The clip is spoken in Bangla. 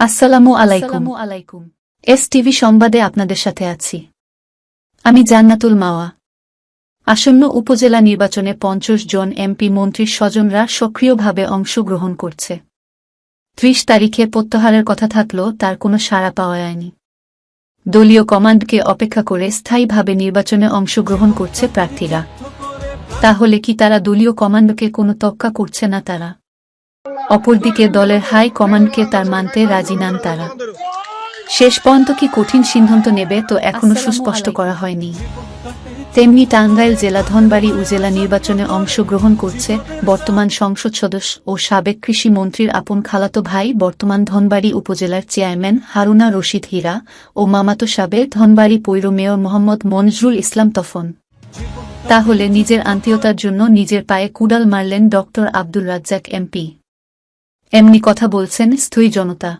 আসসালামু আলাইকুম। এস-টিভি সংবাদে আপনাদের সাথে আছি আমি জান্নাতুল মাওয়া। আসন্ন উপজেলা নির্বাচনে ৫০ জন এমপি মন্ত্রীর স্বজনরা সক্রিয়ভাবে অংশগ্রহণ করছে। ৩০ তারিখে প্রত্যাহারের কথা থাকলেও তার কোনো সাড়া পাওয়া যায়নি। দলীয় কমান্ডকে অপেক্ষা করে স্থায়ীভাবে নির্বাচনে অংশগ্রহণ করছে প্রার্থীরা। তাহলে কি তারা দলীয় কমান্ডকে কোনো তোয়াক্কা করছে না তারা? অপরদিকে দলের হাই কমান্ডকে তার মানতে রাজি নন তারা। শেষ পর্যন্ত কি কঠিন সিদ্ধান্ত নেবে তো এখনো সুস্পষ্ট করা হয়নি। তেমনি টাঙ্গাইল জেলা ধনবাড়ী উপজেলা নির্বাচনে অংশগ্রহণ করছে বর্তমান সংসদ সদস্য ও সাবেক কৃষি মন্ত্রীর আপন খালাতো ভাই বর্তমান ধনবাড়ী উপজেলার চেয়ারম্যান হারুনা রশিদ হীরা ও মামাতো সাবেক ধনবাড়ী পৌর মেয়র মোহাম্মদ মনজুরুল ইসলাম তফন। তাহলে নিজের আত্মীয়তার জন্য নিজের পায়ে কুড়াল মারলেন ড. আব্দুর রাজ্জাক এমপি। এমনি কথা বলছেন স্থায়ী জনতা।